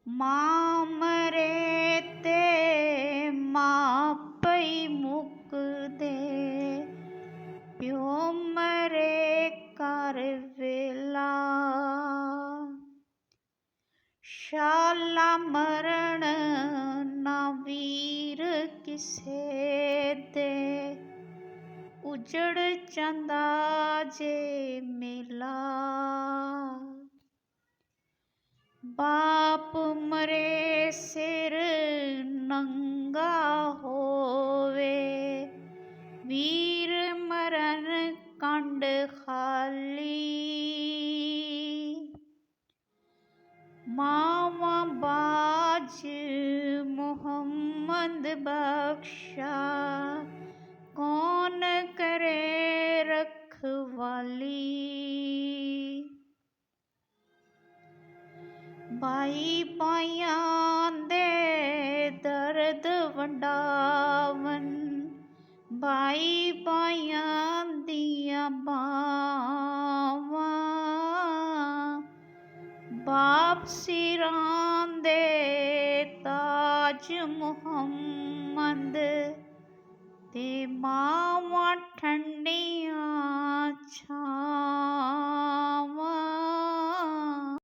मां मरे ते मां पई मुकदे, प्यो मरे कर वेला। शाला मरण ना वीर किसे दे, उजड़ चंदा जे मेला। बाप मरे सिर नंगा होवे, वीर मरन कंड खाली। मावा बाज मोहम्मद बख्शा, कौन करे रखवाली। भाई भाइयां दे दर्द वंडावन, भाई भाइयां दियां बावां। बाप सिरां दे ताज मुहम्मद, ते मावां ठंडियां छां।